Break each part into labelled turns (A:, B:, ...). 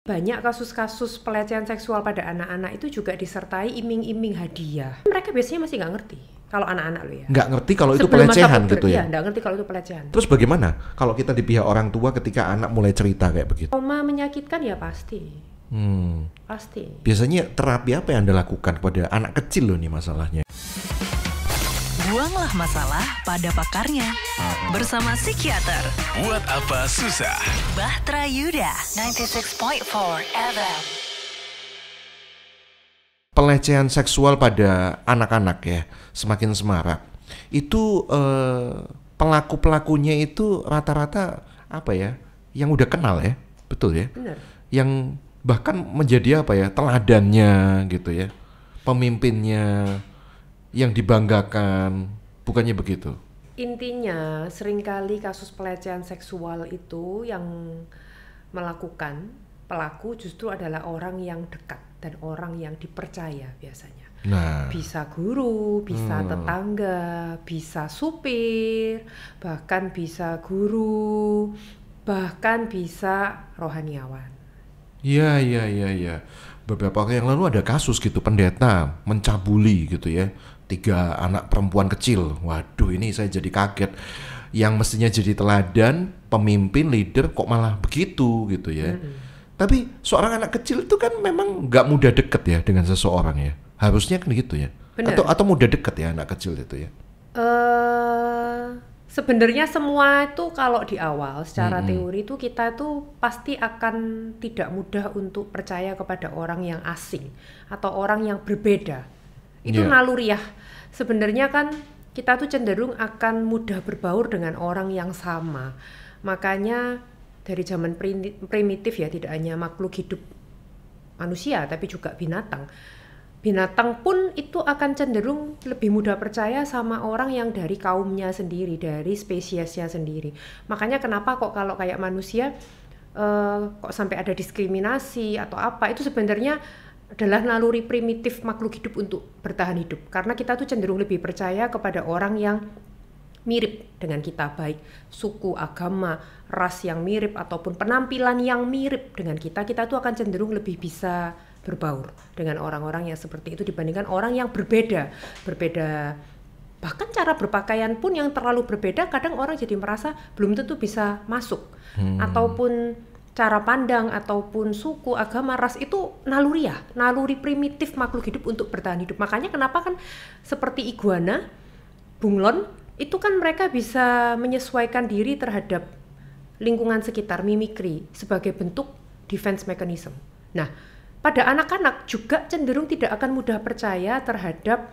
A: Banyak kasus-kasus pelecehan seksual pada anak-anak itu juga disertai iming-iming hadiah. Mereka biasanya masih nggak ngerti kalau anak-anak lo ya.
B: Nggak ngerti kalau itu
A: Sebelum masa
B: pelecehan
A: puber,
B: gitu ya?
A: Iya, nggak ngerti kalau itu pelecehan.
B: Terus bagaimana kalau kita di pihak orang tua ketika anak mulai cerita kayak begitu?
A: Trauma menyakitkan ya pasti. Pasti.
B: Biasanya terapi apa yang Anda lakukan kepada anak kecil loh nih masalahnya?
C: Buanglah masalah pada pakarnya. Bersama psikiater.
D: Buat apa susah?
C: Bahtera Yuda, 96.4 FM.
B: Pelecehan seksual pada anak-anak ya semakin semarak. Itu pelaku-pelakunya itu rata-rata apa ya? Yang udah kenal ya, betul ya?
A: Benar.
B: Yang bahkan menjadi apa ya? Teladannya gitu ya, pemimpinnya yang dibanggakan, bukannya begitu?
A: Intinya seringkali kasus pelecehan seksual itu yang melakukan pelaku justru adalah orang yang dekat dan orang yang dipercaya biasanya.
B: Nah,
A: Bisa guru, bisa tetangga, bisa supir, bahkan bisa guru, bahkan bisa rohaniawan.
B: iya. Beberapa waktu yang lalu ada kasus gitu, pendeta mencabuli gitu ya 3 anak perempuan kecil. Waduh, ini saya jadi kaget. Yang mestinya jadi teladan, pemimpin, leader, kok malah begitu gitu ya. Tapi seorang anak kecil itu kan memang nggak mudah deket ya dengan seseorang ya. Harusnya kan gitu ya.
A: Benar.
B: Atau mudah deket ya anak kecil itu ya.
A: Sebenarnya semua itu kalau di awal secara teori itu kita tuh pasti akan tidak mudah untuk percaya kepada orang yang asing atau orang yang berbeda. Itu
B: Iya.
A: naluriah. Sebenarnya kan kita tuh cenderung akan mudah berbaur dengan orang yang sama. Makanya dari zaman primitif ya, tidak hanya makhluk hidup manusia tapi juga binatang. Binatang pun itu akan cenderung lebih mudah percaya sama orang yang dari kaumnya sendiri, dari spesiesnya sendiri. Makanya kenapa kok kalau kayak manusia kok sampai ada diskriminasi atau apa, itu sebenarnya adalah naluri primitif makhluk hidup untuk bertahan hidup. Karena kita tuh cenderung lebih percaya kepada orang yang mirip dengan kita, baik suku, agama, ras yang mirip ataupun penampilan yang mirip dengan kita tuh akan cenderung lebih bisa berbaur dengan orang-orang yang seperti itu dibandingkan orang yang berbeda. Bahkan cara berpakaian pun yang terlalu berbeda, kadang orang jadi merasa belum tentu bisa masuk. Ataupun cara pandang, ataupun suku, agama, ras itu naluri primitif makhluk hidup untuk bertahan hidup. Makanya kenapa kan seperti iguana, bunglon, itu kan mereka bisa menyesuaikan diri terhadap lingkungan sekitar, mimikri, sebagai bentuk defense mechanism. Nah, pada anak-anak juga cenderung tidak akan mudah percaya terhadap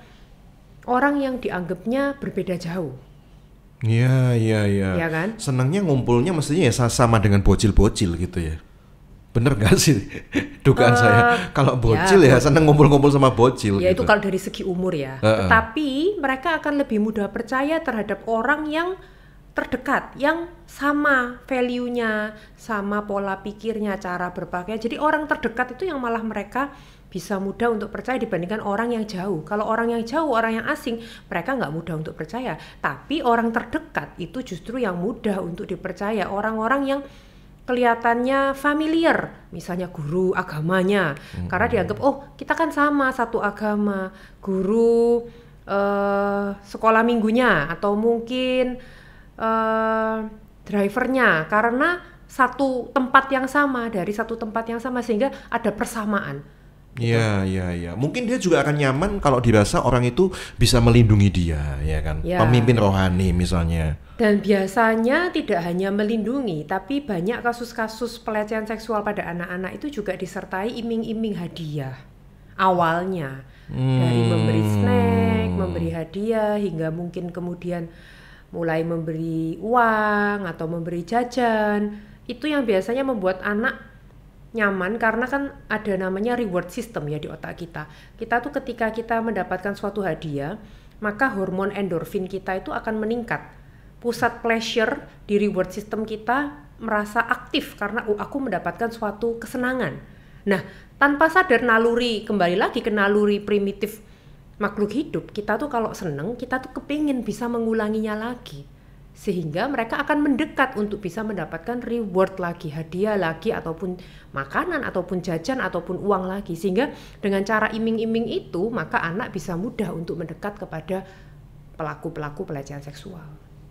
A: orang yang dianggapnya berbeda jauh.
B: Iya.
A: Iya kan?
B: Senangnya ngumpulnya mestinya ya sama dengan bocil-bocil gitu ya. Bener gak sih dugaan saya? Kalau bocil ya senang ngumpul-ngumpul sama bocil
A: Ya
B: gitu.
A: itu kalau dari segi umur ya. Tetapi mereka akan lebih mudah percaya terhadap orang yang terdekat, yang sama value-nya, sama pola pikirnya, cara berpakaian. Jadi orang terdekat itu yang malah mereka bisa mudah untuk percaya dibandingkan orang yang jauh. Kalau orang yang jauh, orang yang asing, mereka nggak mudah untuk percaya. Tapi orang terdekat itu justru yang mudah untuk dipercaya. Orang-orang yang kelihatannya familiar, misalnya guru agamanya, karena dianggap oh kita kan sama satu agama, guru sekolah minggunya, atau mungkin drivernya, karena satu tempat yang sama, dari satu tempat yang sama, sehingga ada persamaan.
B: Iya. Mungkin dia juga akan nyaman kalau dirasa orang itu bisa melindungi dia, ya kan?
A: Ya.
B: Pemimpin rohani misalnya.
A: Dan biasanya tidak hanya melindungi, tapi banyak kasus-kasus pelecehan seksual pada anak-anak itu juga disertai iming-iming hadiah. Awalnya dari memberi snack, memberi hadiah, hingga mungkin kemudian mulai memberi uang atau memberi jajan. Itu yang biasanya membuat anak nyaman, karena kan ada namanya reward system ya di otak kita. Kita tuh ketika kita mendapatkan suatu hadiah, maka hormon endorfin kita itu akan meningkat. Pusat pleasure di reward system kita merasa aktif karena aku mendapatkan suatu kesenangan. Nah, tanpa sadar kembali lagi ke naluri primitif makhluk hidup, kita tuh kalau seneng, kita tuh kepingin bisa mengulanginya lagi. sehingga mereka akan mendekat untuk bisa mendapatkan reward lagi, hadiah lagi, ataupun makanan, ataupun jajan, ataupun uang lagi. Sehingga dengan cara iming-iming itu, maka anak bisa mudah untuk mendekat kepada pelaku-pelaku pelecehan seksual.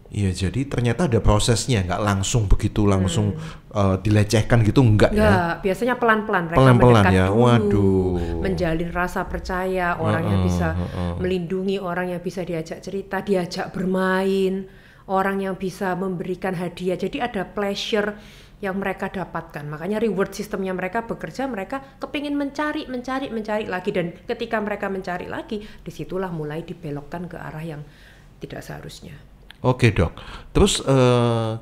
B: Iya, jadi ternyata ada prosesnya, nggak langsung begitu langsung dilecehkan gitu, enggak ya?
A: Enggak, biasanya pelan-pelan mereka
B: Pelan-pelan
A: mendekat
B: ya,
A: dulu,
B: waduh.
A: menjalin rasa percaya, orangnya bisa melindungi, orang yang bisa diajak cerita, diajak bermain, orang yang bisa memberikan hadiah. Jadi ada pleasure yang mereka dapatkan. Makanya reward sistemnya mereka bekerja, mereka kepingin mencari lagi, dan ketika mereka mencari lagi, disitulah mulai dibelokkan ke arah yang tidak seharusnya.
B: Oke dok, terus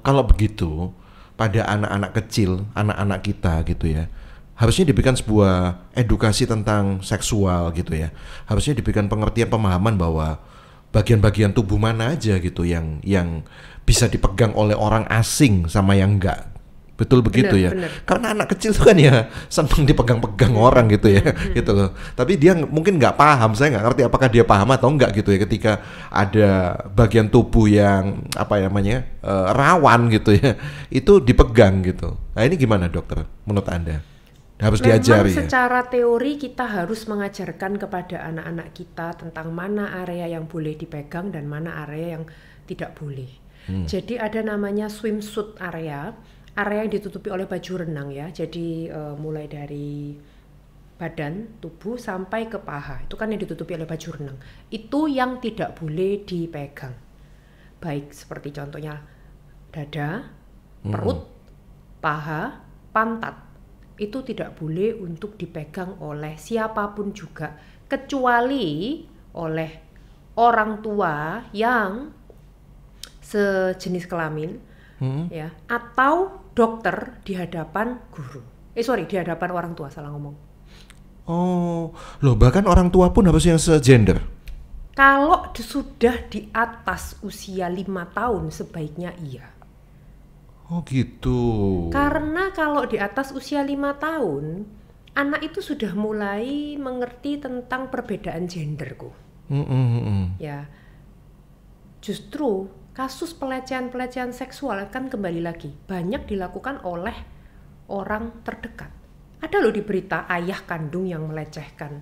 B: kalau begitu pada anak-anak kecil, anak-anak kita gitu ya, harusnya diberikan sebuah edukasi tentang seksual gitu ya. Harusnya diberikan pengertian, pemahaman bahwa bagian-bagian tubuh mana aja gitu yang bisa dipegang oleh orang asing sama yang enggak. Betul begitu ya.
A: Bener.
B: Karena anak kecil itu kan ya senang dipegang-pegang orang gitu ya, gitu loh. Tapi dia mungkin nggak paham, saya nggak ngerti apakah dia paham atau enggak gitu ya ketika ada bagian tubuh yang apa namanya rawan gitu ya, itu dipegang gitu. Nah ini gimana dokter menurut Anda? Harus diajari ya?
A: Secara teori kita harus mengajarkan kepada anak-anak kita tentang mana area yang boleh dipegang dan mana area yang tidak boleh. Jadi ada namanya swimsuit area yang ditutupi oleh baju renang ya. Jadi mulai dari badan, tubuh sampai ke paha, itu kan yang ditutupi oleh baju renang. Itu yang tidak boleh dipegang. Baik seperti contohnya dada, perut, paha, pantat. Itu tidak boleh untuk dipegang oleh siapapun juga, kecuali oleh orang tua yang sejenis kelamin, ya, atau dokter di hadapan guru. Di hadapan orang tua, salah ngomong.
B: Oh, loh bahkan orang tua pun harus yang segender.
A: Kalau sudah di atas usia 5 tahun sebaiknya iya.
B: Oh gitu.
A: Karena kalau di atas usia 5 tahun, anak itu sudah mulai mengerti tentang perbedaan gender kok. Ya, justru kasus pelecehan seksual kan kembali lagi banyak dilakukan oleh orang terdekat. Ada loh di berita ayah kandung yang melecehkan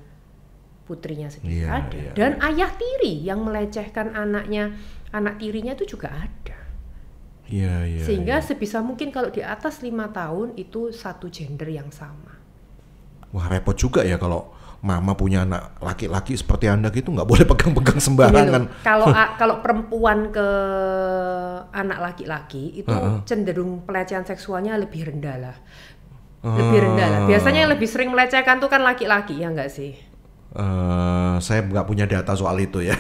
A: putrinya sendiri, ada. Dan ayah tiri yang melecehkan anaknya, anak tirinya itu juga ada. Sehingga sebisa mungkin kalau di atas 5 tahun itu satu gender yang sama.
B: Wah repot juga ya kalau mama punya anak laki-laki seperti Anda gitu, nggak boleh pegang-pegang sembarangan.
A: Kalau perempuan ke anak laki-laki itu cenderung pelecehan seksualnya lebih rendah lah. Biasanya yang lebih sering melecehkan tuh kan laki-laki, ya nggak sih?
B: Saya nggak punya data soal itu ya.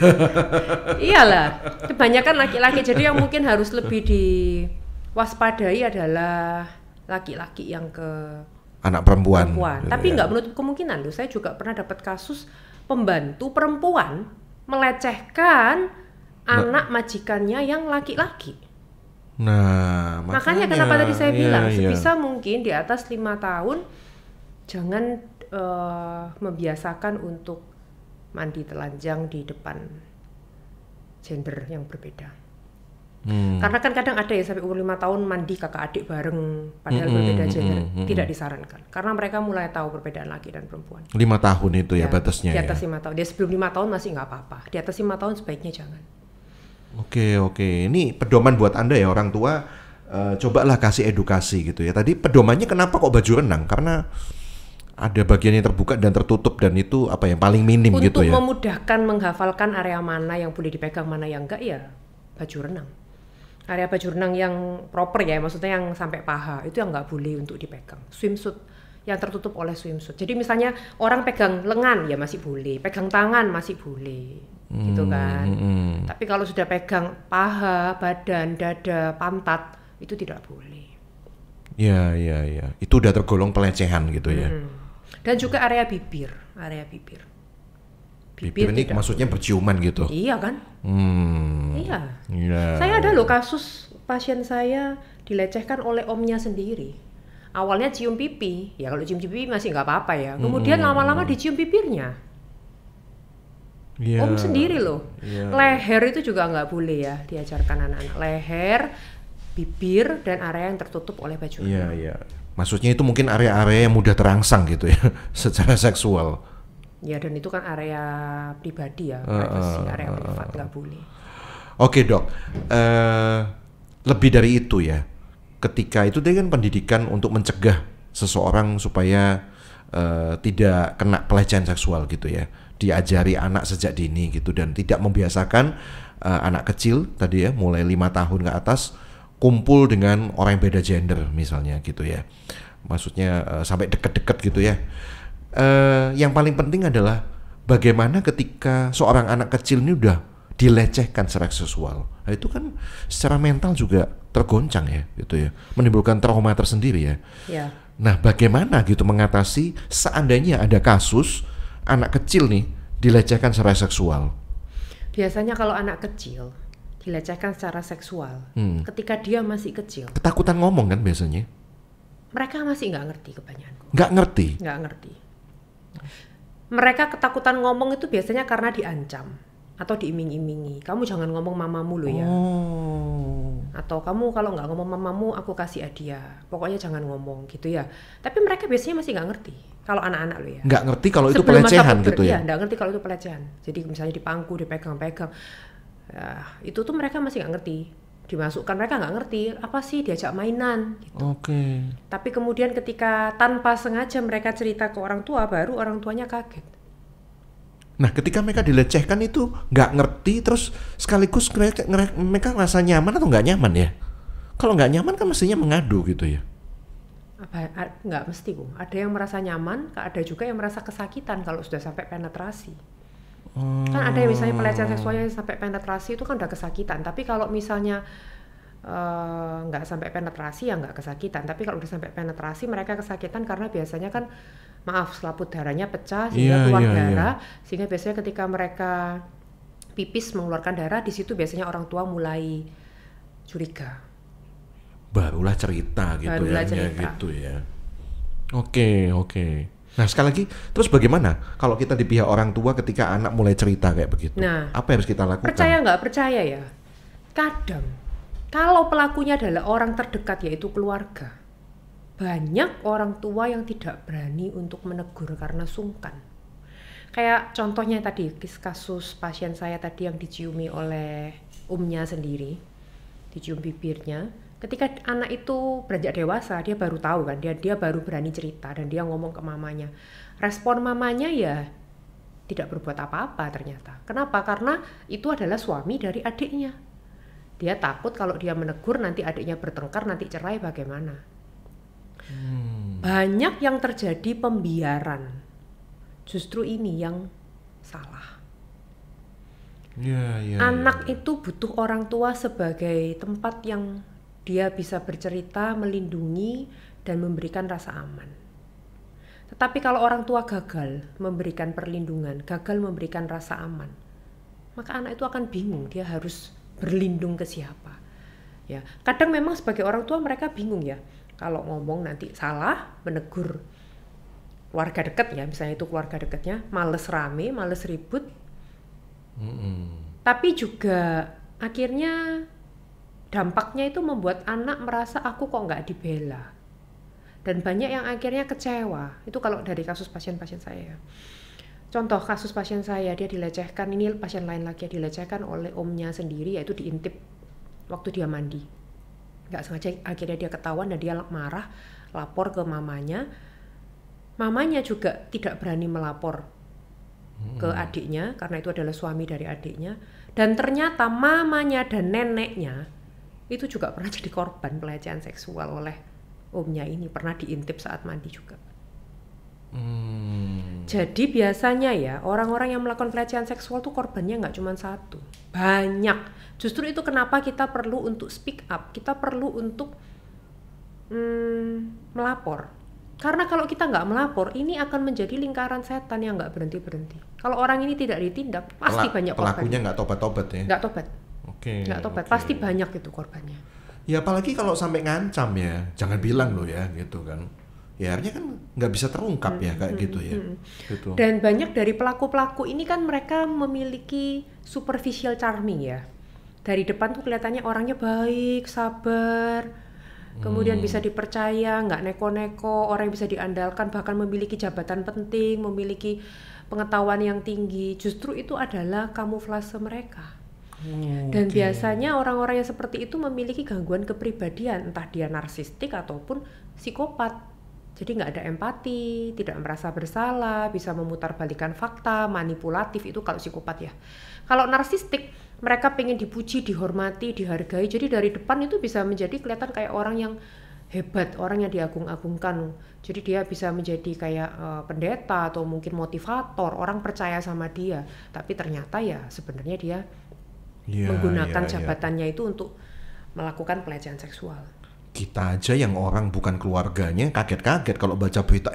A: Iyalah, kebanyakan laki-laki. Jadi yang mungkin harus lebih diwaspadai adalah laki-laki yang ke
B: anak perempuan.
A: Tapi nggak menutup kemungkinan loh. Saya juga pernah dapat kasus pembantu perempuan melecehkan anak majikannya yang laki-laki.
B: Nah,
A: makanya kenapa tadi saya bilang sebisa mungkin di atas 5 tahun jangan membiasakan untuk mandi telanjang di depan gender yang berbeda. Karena kan kadang ada ya sampai umur 5 tahun mandi kakak adik bareng padahal berbeda gender. Tidak disarankan. Karena mereka mulai tahu perbedaan laki dan perempuan.
B: 5 tahun itu ya batasnya.
A: Di atas 5 tahun. Dia sebelum 5 tahun masih nggak apa-apa. Di atas 5 tahun sebaiknya jangan. Oke.
B: Ini pedoman buat Anda ya orang tua. Cobalah kasih edukasi gitu ya. Tadi pedomannya kenapa kok baju renang? Karena ada bagian yang terbuka dan tertutup dan itu apa yang paling minim gitu ya.
A: Untuk memudahkan menghafalkan area mana yang boleh dipegang, mana yang enggak, ya baju renang. Area baju renang yang proper ya, maksudnya yang sampai paha, itu yang nggak boleh untuk dipegang. Swimsuit yang tertutup oleh swimsuit. Jadi misalnya orang pegang lengan ya masih boleh, pegang tangan masih boleh, gitu kan. Tapi kalau sudah pegang paha, badan, dada, pantat, itu tidak boleh.
B: Ya. Itu udah tergolong pelecehan gitu ya.
A: Dan juga area bibir.
B: Bibir ini maksudnya berciuman gitu?
A: Iya kan? Iya. Saya ada loh kasus pasien saya dilecehkan oleh omnya sendiri. Awalnya cium pipi, ya kalau cium pipi masih nggak apa-apa ya. Kemudian lama-lama dicium bibirnya.
B: Iya.
A: Om sendiri loh.
B: Iya.
A: Leher itu juga nggak boleh ya diajarkan anak-anak. Leher, bibir, dan area yang tertutup oleh baju.
B: Iya, iya. Maksudnya itu mungkin area-area yang mudah terangsang gitu ya, secara seksual.
A: Ya, dan itu kan area pribadi ya, privasi, area privat, nggak boleh.
B: Oke dok, lebih dari itu ya, ketika itu dia kan pendidikan untuk mencegah seseorang supaya tidak kena pelecehan seksual gitu ya, diajari anak sejak dini gitu dan tidak membiasakan anak kecil tadi ya, mulai 5 tahun ke atas kumpul dengan orang yang beda gender misalnya gitu ya, maksudnya sampai deket-deket gitu ya. Yang paling penting adalah bagaimana ketika seorang anak kecil ini udah dilecehkan secara seksual, nah, itu kan secara mental juga tergoncang ya gitu ya, menimbulkan trauma tersendiri ya.
A: Ya.
B: Nah bagaimana gitu mengatasi seandainya ada kasus anak kecil nih dilecehkan secara seksual?
A: Biasanya kalau anak kecil dilecehkan secara seksual, ketika dia masih kecil,
B: Ketakutan ngomong kan biasanya?
A: mereka masih nggak ngerti kebanyakan.
B: Nggak ngerti?
A: Nggak ngerti. Mereka ketakutan ngomong itu biasanya karena diancam atau diiming-imingi. Kamu jangan ngomong mamamu lo ya. Atau kamu kalau nggak ngomong mamamu, aku kasih hadiah. Pokoknya jangan ngomong gitu ya. Tapi mereka biasanya masih nggak ngerti. Kalau anak-anak lo ya.
B: Nggak ngerti kalau itu
A: Sebelum masa
B: pelecehan
A: puber,
B: gitu ya?
A: Iya, nggak ngerti kalau itu pelecehan. Jadi misalnya dipangku, dipegang-pegang. Ya, itu tuh mereka masih nggak ngerti. Dimasukkan, mereka nggak ngerti. Apa sih diajak mainan gitu.
B: Oke.
A: Tapi kemudian ketika tanpa sengaja mereka cerita ke orang tua, baru orang tuanya kaget.
B: Nah ketika mereka dilecehkan itu nggak ngerti, terus sekaligus mereka ngerasa nyaman atau nggak nyaman ya? Kalau nggak nyaman kan mestinya mengadu gitu ya?
A: Nggak mesti, Bu. Ada yang merasa nyaman, ada juga yang merasa kesakitan kalau sudah sampai penetrasi. Kan ada yang misalnya pelecehan seksualnya sampai penetrasi itu kan udah kesakitan. Tapi kalau misalnya nggak sampai penetrasi ya nggak kesakitan. Tapi kalau udah sampai penetrasi mereka kesakitan karena biasanya kan selaput darahnya pecah sehingga keluar darah. Sehingga biasanya ketika mereka pipis mengeluarkan darah, di situ biasanya orang tua mulai curiga.
B: Barulah cerita gitu.
A: Barulah
B: ya,
A: cerita.
B: Gitu ya. Oke. Nah sekali lagi, terus bagaimana kalau kita di pihak orang tua ketika anak mulai cerita kayak begitu?
A: Nah,
B: apa yang harus kita lakukan?
A: Percaya nggak percaya ya, kadang kalau pelakunya adalah orang terdekat yaitu keluarga, banyak orang tua yang tidak berani untuk menegur karena sungkan. Kayak contohnya tadi kasus pasien saya tadi yang diciumi oleh omnya sendiri, dicium bibirnya. Ketika anak itu beranjak dewasa, dia baru tahu kan, dia baru berani cerita dan dia ngomong ke mamanya. Respon mamanya ya tidak berbuat apa-apa ternyata. Kenapa? Karena itu adalah suami dari adiknya. Dia takut kalau dia menegur nanti adiknya bertengkar, nanti cerai bagaimana. Banyak yang terjadi pembiaran. Justru ini yang salah. Anak itu butuh orang tua sebagai tempat yang dia bisa bercerita, melindungi, dan memberikan rasa aman. Tetapi kalau orang tua gagal memberikan perlindungan, gagal memberikan rasa aman, maka anak itu akan bingung, dia harus berlindung ke siapa. Ya, kadang memang sebagai orang tua mereka bingung ya, kalau ngomong nanti salah, menegur keluarga dekat ya, misalnya itu keluarga dekatnya, males rame, males ribut. Tapi juga akhirnya dampaknya itu membuat anak merasa aku kok nggak dibela. Dan banyak yang akhirnya kecewa. Itu kalau dari kasus pasien-pasien saya. Contoh kasus pasien saya, dia dilecehkan, ini pasien lain lagi dilecehkan oleh omnya sendiri, yaitu diintip waktu dia mandi. Nggak sengaja akhirnya dia ketahuan dan dia marah, lapor ke mamanya. Mamanya juga tidak berani melapor ke adiknya, karena itu adalah suami dari adiknya. Dan ternyata mamanya dan neneknya itu juga pernah jadi korban pelecehan seksual oleh omnya ini, pernah diintip saat mandi juga. Jadi biasanya ya orang-orang yang melakukan pelecehan seksual tuh korbannya nggak cuma satu, banyak. Justru itu kenapa kita perlu untuk speak up, kita perlu untuk melapor. Karena kalau kita nggak melapor, ini akan menjadi lingkaran setan yang nggak berhenti-berhenti. Kalau orang ini tidak ditindak, pasti banyak korban.
B: Pelakunya nggak tobat-tobat ya?
A: Nggak tobat. Nggak tobat, pasti banyak itu korbannya.
B: Ya apalagi kalau sampai ngancam ya, jangan bilang loh ya gitu kan. ya akhirnya kan nggak bisa terungkap ya kayak gitu ya. Gitu.
A: Dan banyak dari pelaku-pelaku ini kan mereka memiliki superficial charming ya. Dari depan tuh kelihatannya orangnya baik, sabar, kemudian bisa dipercaya, nggak neko-neko, orang yang bisa diandalkan, bahkan memiliki jabatan penting, memiliki pengetahuan yang tinggi. Justru itu adalah kamuflase mereka. Dan biasanya orang-orang yang seperti itu memiliki gangguan kepribadian, entah dia narsistik ataupun psikopat. Jadi nggak ada empati, tidak merasa bersalah, bisa memutarbalikkan fakta, manipulatif, itu kalau psikopat ya. Kalau narsistik, mereka pengen dipuji, dihormati, dihargai. Jadi dari depan itu bisa menjadi kelihatan kayak orang yang hebat, orang yang diagung-agungkan. Jadi dia bisa menjadi kayak pendeta atau mungkin motivator, orang percaya sama dia. Tapi ternyata ya sebenarnya dia menggunakan jabatannya itu untuk melakukan pelecehan seksual.
B: Kita aja yang orang bukan keluarganya kaget-kaget kalau baca berita,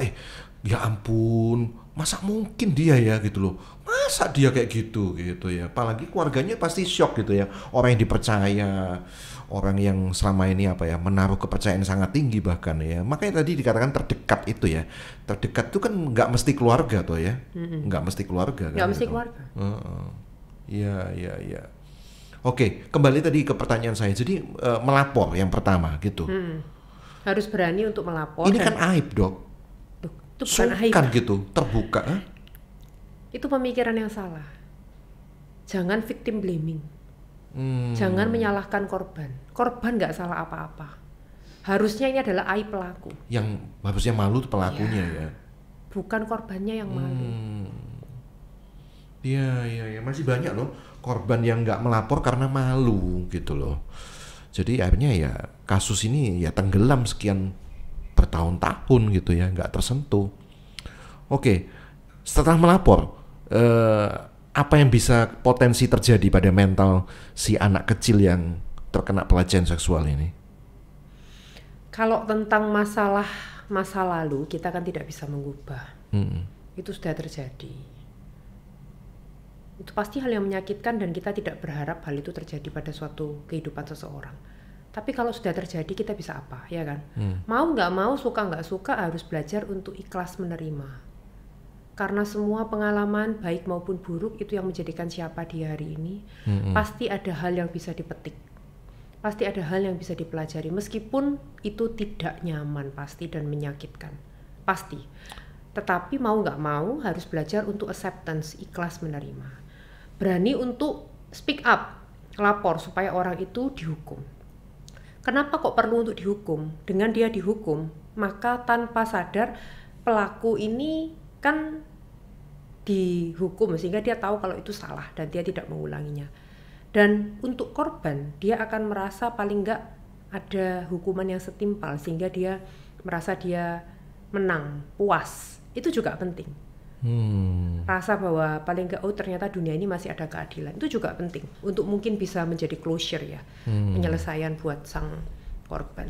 B: ya ampun, masa mungkin dia ya gitu loh, masa dia kayak gitu ya, apalagi keluarganya pasti shock gitu ya, orang yang dipercaya, orang yang selama ini menaruh kepercayaan sangat tinggi bahkan ya, makanya tadi dikatakan terdekat itu ya, terdekat itu kan nggak mesti keluarga tuh ya, nggak mesti keluarga kan,
A: nggak mesti
B: gitu.
A: keluarga.
B: Iya. Oke, kembali tadi ke pertanyaan saya. Jadi melapor yang pertama gitu.
A: Harus berani untuk melapor.
B: Ini kan aib, Dok.
A: Itu bukan aib.
B: Sungkan gitu, terbuka.
A: Itu pemikiran yang salah. Jangan victim blaming. Jangan menyalahkan korban. Korban nggak salah apa-apa. Harusnya ini adalah aib pelaku. Yang
B: harusnya malu pelakunya ya.
A: Bukan korbannya yang malu.
B: Iya. Masih banyak loh korban yang nggak melapor karena malu gitu loh. Jadi akhirnya ya kasus ini ya tenggelam sekian bertahun-tahun gitu ya, nggak tersentuh. Oke, setelah melapor, apa yang bisa potensi terjadi pada mental si anak kecil yang terkena pelecehan seksual ini?
A: Kalau tentang masa lalu, kita kan tidak bisa mengubah. Itu sudah terjadi. Itu pasti hal yang menyakitkan dan kita tidak berharap hal itu terjadi pada suatu kehidupan seseorang. Tapi kalau sudah terjadi kita bisa apa, ya kan? Mau nggak mau, suka nggak suka harus belajar untuk ikhlas menerima. Karena semua pengalaman baik maupun buruk itu yang menjadikan siapa dia hari ini. Pasti ada hal yang bisa dipetik. Pasti ada hal yang bisa dipelajari meskipun itu tidak nyaman pasti dan menyakitkan. Pasti. Tetapi mau nggak mau harus belajar untuk acceptance, ikhlas menerima. Berani untuk speak up, lapor supaya orang itu dihukum. Kenapa kok perlu untuk dihukum? Dengan dia dihukum, maka tanpa sadar pelaku ini kan dihukum sehingga dia tahu kalau itu salah dan dia tidak mengulanginya. Dan untuk korban, dia akan merasa paling nggak ada hukuman yang setimpal sehingga dia merasa dia menang, puas. Itu juga penting. Rasa bahwa paling nggak ternyata dunia ini masih ada keadilan, itu juga penting untuk mungkin bisa menjadi closure ya, penyelesaian buat sang korban.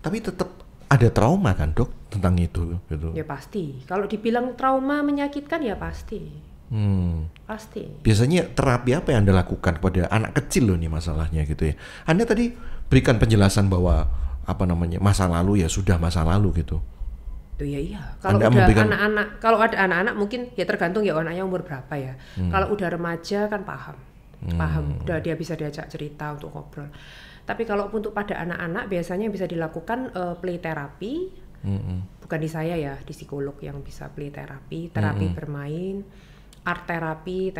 B: Tapi tetap ada trauma kan, Dok, tentang itu gitu.
A: Ya pasti. Kalau dibilang trauma menyakitkan ya pasti. Pasti. Biasanya
B: terapi apa yang Anda lakukan kepada anak kecil loh nih masalahnya gitu ya. Anda tadi berikan penjelasan bahwa masa lalu ya sudah masa lalu gitu.
A: Itu ya iya. Kalau udah anak-anak, kalau ada anak-anak mungkin ya tergantung ya anaknya umur berapa ya. Kalau udah remaja kan paham, udah dia bisa diajak cerita untuk ngobrol. Tapi kalau untuk pada anak-anak biasanya bisa dilakukan play therapy, bukan di saya ya, di psikolog yang bisa play therapy, terapi bermain, art terapi,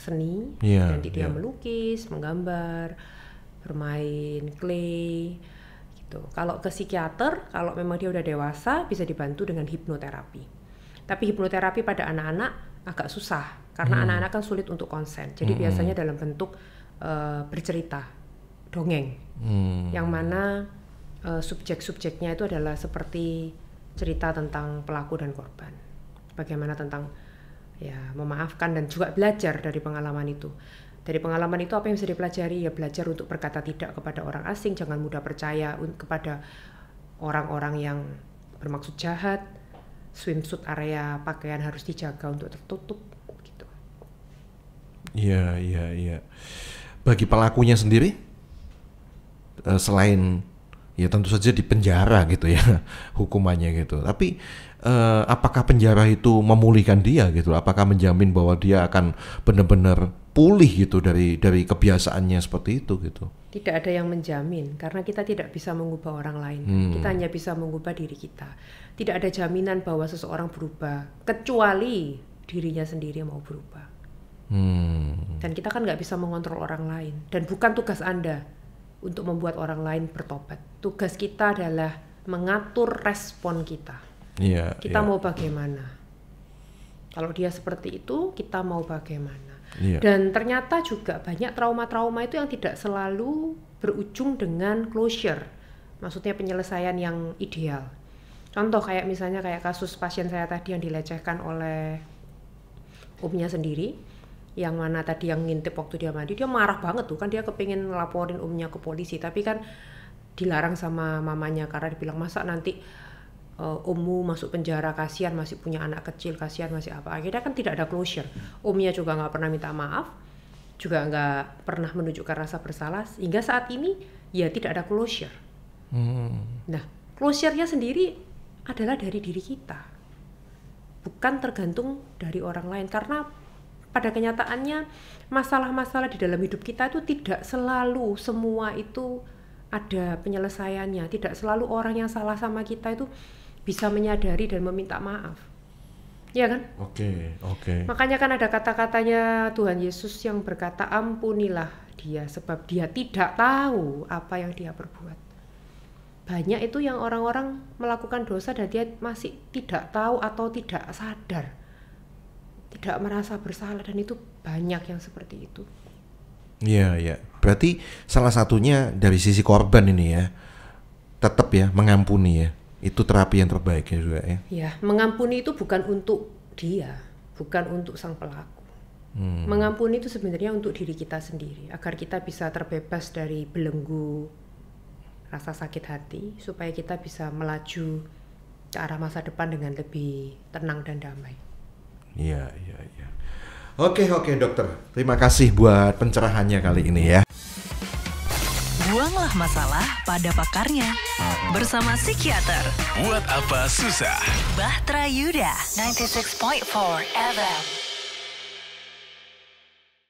A: seni, nanti dia melukis, menggambar, bermain clay. Kalau ke psikiater, kalau memang dia udah dewasa bisa dibantu dengan hipnoterapi. Tapi hipnoterapi pada anak-anak agak susah karena anak-anak kan sulit untuk konsen. Jadi biasanya dalam bentuk bercerita, dongeng, yang mana subjek-subjeknya itu adalah seperti cerita tentang pelaku dan korban. Bagaimana tentang ya memaafkan dan juga belajar dari pengalaman itu. Dari pengalaman itu apa yang bisa dipelajari? Ya belajar untuk berkata tidak kepada orang asing, jangan mudah percaya kepada orang-orang yang bermaksud jahat, swimsuit area pakaian harus dijaga untuk tertutup gitu.
B: Iya. Bagi pelakunya sendiri, selain ya tentu saja di penjara gitu ya hukumannya gitu. Tapi apakah penjara itu memulihkan dia gitu? Apakah menjamin bahwa dia akan benar-benar pulih gitu dari kebiasaannya seperti itu gitu?
A: Tidak ada yang menjamin karena kita tidak bisa mengubah orang lain. Kita hanya bisa mengubah diri kita. Tidak ada jaminan bahwa seseorang berubah kecuali dirinya sendiri mau berubah. Dan kita kan nggak bisa mengontrol orang lain. Dan bukan tugas Anda untuk membuat orang lain bertobat. Tugas kita adalah mengatur respon kita. Kita mau bagaimana? Kalau dia seperti itu, kita mau bagaimana? Dan ternyata juga banyak trauma-trauma itu yang tidak selalu berujung dengan closure. Maksudnya penyelesaian yang ideal. Contoh kayak misalnya kayak kasus pasien saya tadi yang dilecehkan oleh omnya sendiri. Yang mana tadi yang ngintip waktu dia mandi, dia marah banget tuh kan, dia kepingin ngelaporin omnya ke polisi, tapi kan dilarang sama mamanya karena dibilang masa nanti ommu masuk penjara, kasihan masih punya anak kecil, kasihan masih apa. Akhirnya kan tidak ada closure. Omnya juga nggak pernah minta maaf, juga nggak pernah menunjukkan rasa bersalah, hingga saat ini ya tidak ada closure. Nah, closure-nya sendiri adalah dari diri kita, bukan tergantung dari orang lain. Karena pada kenyataannya masalah-masalah di dalam hidup kita itu tidak selalu semua itu ada penyelesaiannya. Tidak selalu orang yang salah sama kita itu bisa menyadari dan meminta maaf. Ya kan?
B: Oke.
A: Makanya kan ada kata-katanya Tuhan Yesus yang berkata, ampunilah dia sebab dia tidak tahu apa yang dia perbuat. Banyak itu yang orang-orang melakukan dosa dan dia masih tidak tahu atau tidak sadar, tidak merasa bersalah, dan itu banyak yang seperti itu.
B: Iya. Berarti salah satunya dari sisi korban ini ya, tetap ya mengampuni ya. Itu terapi yang terbaik ya juga ya.
A: Ya, mengampuni itu bukan untuk dia, bukan untuk sang pelaku. Mengampuni itu sebenarnya untuk diri kita sendiri, agar kita bisa terbebas dari belenggu rasa sakit hati, supaya kita bisa melaju ke arah masa depan dengan lebih tenang dan damai.
B: Iya. Oke dokter, terima kasih buat pencerahannya kali ini ya.
C: Buanglah masalah pada pakarnya bersama psikiater.
D: Buat apa susah?
C: Bahtera Yuda 96.4 FM.